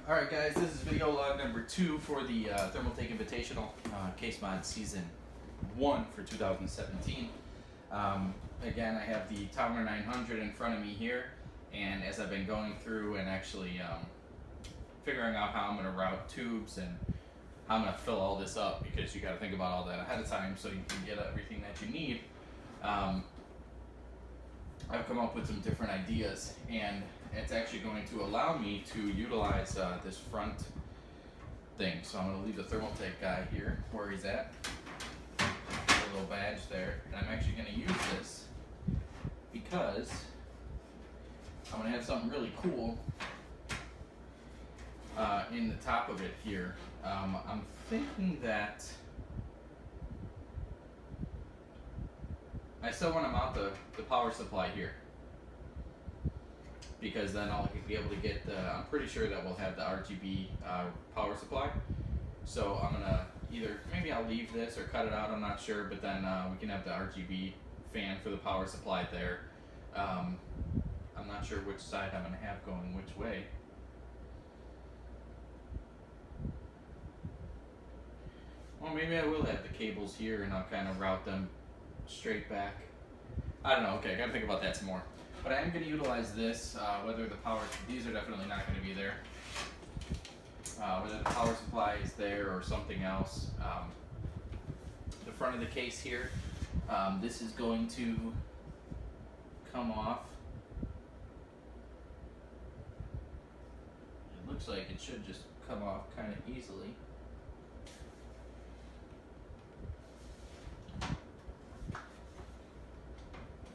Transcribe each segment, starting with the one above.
Alright guys, this is video log number 2 for the Thermaltake Invitational Case Mod Season 1 for 2017. Again, I have the Tower 900 in front of me here, and as I've been going through and actually figuring out how I'm going to route tubes and how I'm going to fill all this up, because you got to think about all that ahead of time so you can get everything that you need, I've come up with some different ideas, and it's actually going to allow me to utilize this front thing. So I'm going to leave the Thermaltake guy here where he's at, the little badge there, and I'm actually going to use this because I'm going to have something really cool in the top of it here. I'm thinking that I still want to mount the power supply here, because then I'll be able to get I'm pretty sure that we'll have the RGB power supply. So I'm gonna maybe I'll leave this or cut it out, I'm not sure, but then we can have the RGB fan for the power supply there. I'm not sure which side I'm gonna have going which way. Well, maybe I will have the cables here and I'll kind of route them straight back. I don't know, okay, I gotta think about that some more. But I am going to utilize this, whether the power, these are definitely not going to be there. Whether the power supply is there or something else. The front of the case here, this is going to come off. It looks like it should just come off kind of easily.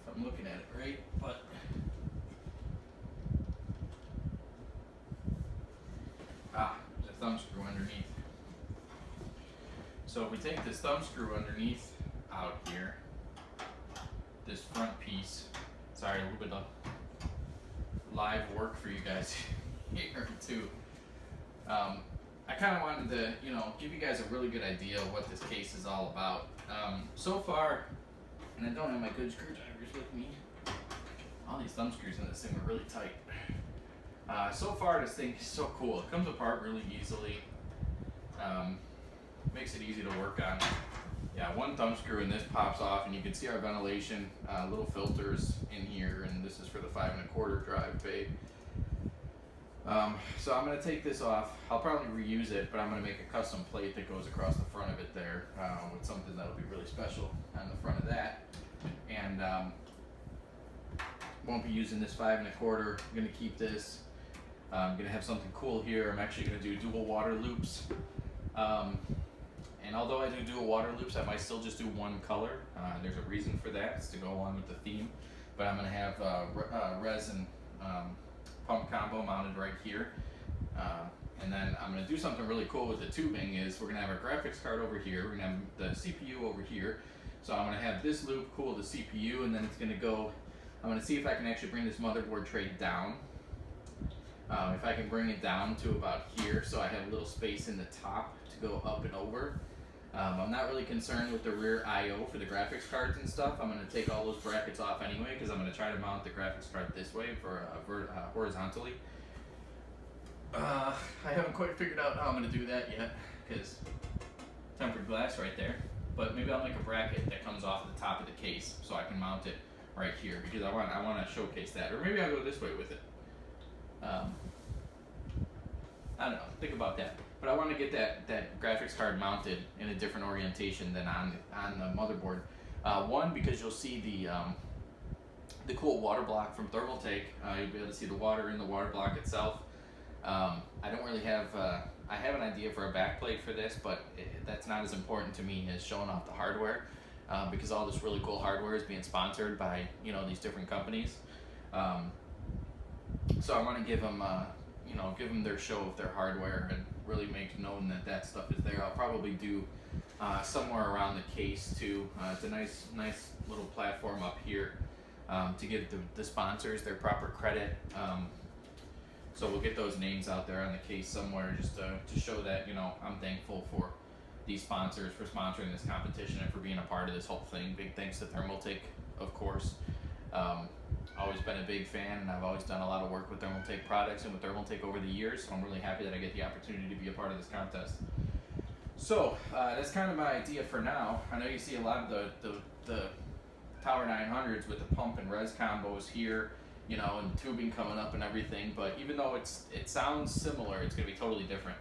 If I'm looking at it right, but there's a thumb screw underneath. So if we take this thumb screw underneath out here, this front piece, sorry, a little bit of live work for you guys here too. I kind of wanted to, give you guys a really good idea of what this case is all about. So far, and I don't have my good screwdrivers with me. All these thumb screws in this thing are really tight. So far, this thing is so cool. It comes apart really easily. Makes it easy to work on. Yeah, one thumb screw and this pops off, and you can see our ventilation, little filters in here, and this is for the 5 1/4 drive bay. So I'm going to take this off. I'll probably reuse it, but I'm going to make a custom plate that goes across the front of it there with something that'll be really special on the front of that. And won't be using this 5 1/4. I'm going to keep this. I'm going to have something cool here. I'm actually going to do dual water loops. And although I do dual water loops, I might still just do one color. There's a reason for that. It's to go along with the theme. But I'm going to have resin pump combo mounted right here. And then I'm going to do something really cool with the tubing. Is we're going to have our graphics card over here. We're going to have the CPU over here. So I'm going to have this loop cool the CPU, and then it's going to go. I'm going to see if I can actually bring this motherboard tray down. If I can bring it down to about here, so I have a little space in the top to go up and over. I'm not really concerned with the rear I/O for the graphics cards and stuff. I'm going to take all those brackets off anyway, because I'm going to try to mount the graphics card this way for horizontally. I haven't quite figured out how I'm going to do that yet, because tempered glass right there. But maybe I'll make a bracket that comes off the top of the case so I can mount it right here, because I want to showcase that. Or maybe I'll go this way with it. I don't know, think about that. But I want to get that graphics card mounted in a different orientation than on the motherboard. One, because you'll see the cool water block from Thermaltake. You'll be able to see the water in the water block itself. I don't really have, I have an idea for a backplate for this, but that's not as important to me as showing off the hardware, because all this really cool hardware is being sponsored by, these different companies. So I want to give them, give them their show of their hardware and really make known that stuff is there. I'll probably do somewhere around the case too. It's a nice little platform up here to give the sponsors their proper credit. So we'll get those names out there on the case somewhere, just to show that I'm thankful for these sponsors for sponsoring this competition and for being a part of this whole thing. Big thanks to Thermaltake, of course. always been a big fan, and I've always done a lot of work with Thermaltake products and with Thermaltake over the years, so I'm really happy that I get the opportunity to be a part of this contest. So that's kind of my idea for now. I know you see a lot of the Tower 900s with the pump and res combos here, you know, and tubing coming up and everything, but even though it sounds similar, it's going to be totally different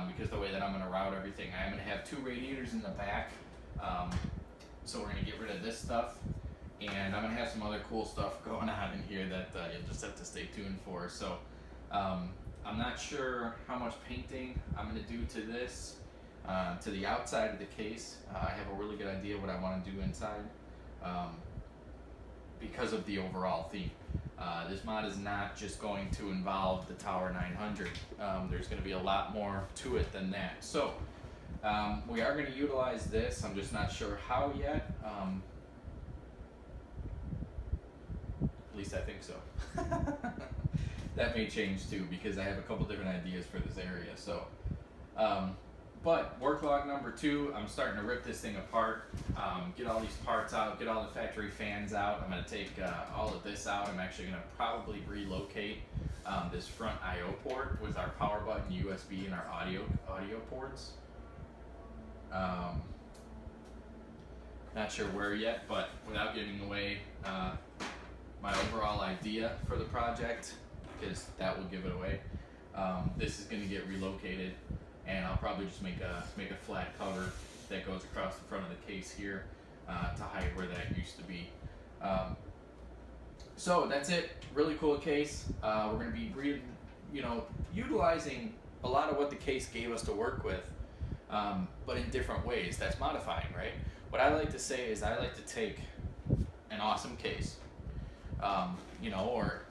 because the way that I'm going to route everything. I'm going to have 2 radiators in the back, so we're going to get rid of this stuff, and I'm going to have some other cool stuff going on in here that you'll just have to stay tuned for. So I'm not sure how much painting I'm going to do to this, to the outside of the case. I have a really good idea what I want to do inside. Because of the overall theme. This mod is not just going to involve the Tower 900. There's going to be a lot more to it than that. So we are going to utilize this. I'm just not sure how yet. At least I think so. That may change too because I have a couple different ideas for this area. So. But work log number 2, I'm starting to rip this thing apart, get all these parts out, get all the factory fans out. I'm going to take all of this out. I'm actually going to probably relocate this front I/O port with our power button, USB, and our audio ports. Not sure where yet, but without giving away my overall idea for the project, because that will give it away, this is going to get relocated. And I'll probably just make a flat cover that goes across the front of the case here to hide where that used to be. So that's it. Really cool case. We're going to be utilizing a lot of what the case gave us to work with, but in different ways. That's modifying, right? What I like to say is I like to take an awesome case, or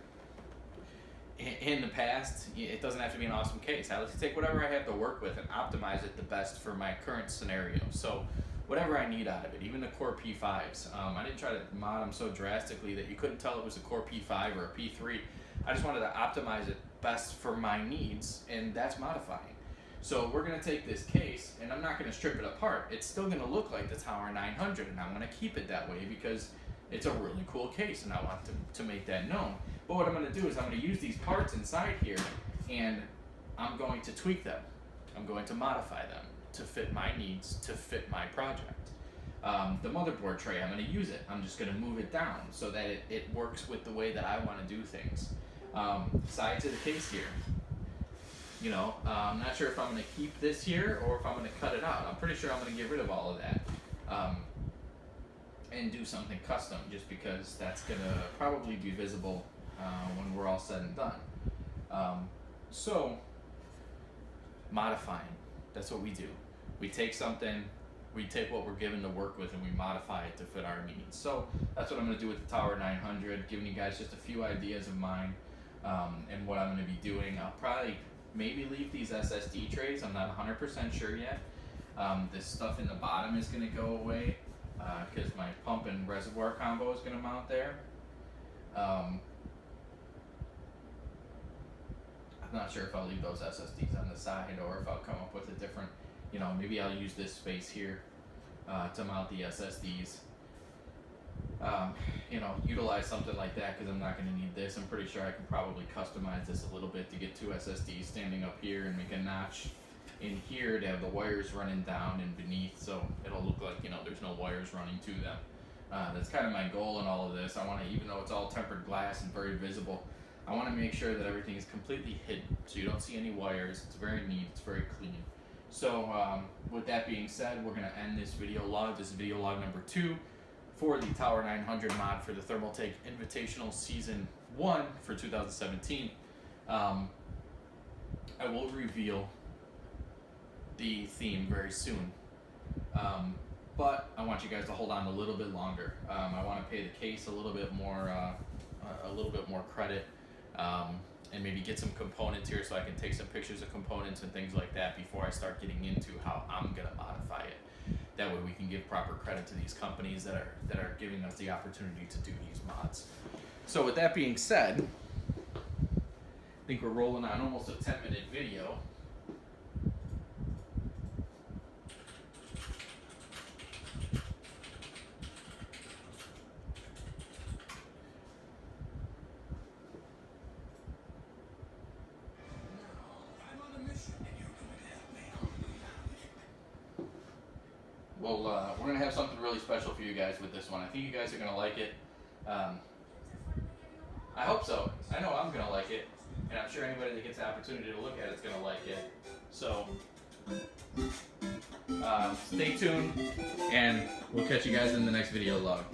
in the past, it doesn't have to be an awesome case. I like to take whatever I have to work with and optimize it the best for my current scenario. So whatever I need out of it, even the Core P5s. I didn't try to mod them so drastically that you couldn't tell it was a Core P5 or a P3. I just wanted to optimize it best for my needs, and that's modifying. So we're going to take this case, and I'm not going to strip it apart. It's still going to look like the Tower 900, and I'm going to keep it that way because it's a really cool case, and I want to make that known. But what I'm going to do is I'm going to use these parts inside here, and I'm going to tweak them. I'm going to modify them to fit my needs, to fit my project. The motherboard tray, I'm going to use it. I'm just going to move it down so that it works with the way that I want to do things. Sides of the case here. I'm not sure if I'm going to keep this here or if I'm going to cut it out. I'm pretty sure I'm going to get rid of all of that. And do something custom just because that's going to probably be visible when we're all said and done. So, modifying, that's what we do. We take something, we take what we're given to work with and we modify it to fit our needs. So, that's what I'm going to do with the Tower 900, giving you guys just a few ideas of mine and what I'm going to be doing. I'll probably maybe leave these SSD trays, I'm not 100% sure yet. This stuff in the bottom is going to go away because my pump and reservoir combo is going to mount there. I'm not sure if I'll leave those SSDs on the side or if I'll come up with a different, maybe I'll use this space here to mount the SSDs. Utilize something like that because I'm not going to need this. I'm pretty sure I can probably customize this a little bit to get 2 SSDs standing up here and make a notch in here to have the wires running down and beneath, so it'll look like there's no wires running to them. That's kind of my goal in all of this. I want to, even though it's all tempered glass and very visible, I want to make sure that everything is completely hidden so you don't see any wires. It's very neat, it's very clean. So with that being said, we're going to end this video log. This is video log number 2 for the Tower 900 mod for the Thermaltake Invitational Season 1 for 2017. I will reveal the theme very soon, but I want you guys to hold on a little bit longer. I want to pay the case a little bit more credit, and maybe get some components here so I can take some pictures of components and things like that before I start getting into how I'm gonna modify it. That way we can give proper credit to these companies that are giving us the opportunity to do these mods. So with that being said, I think we're rolling on almost a 10-minute video. we're gonna have something really special for you guys with this one. I think you guys are gonna like it. I hope so. I know I'm gonna like it, and I'm sure anybody that gets the opportunity to look at it's gonna like it. So stay tuned, and we'll catch you guys in the next video log.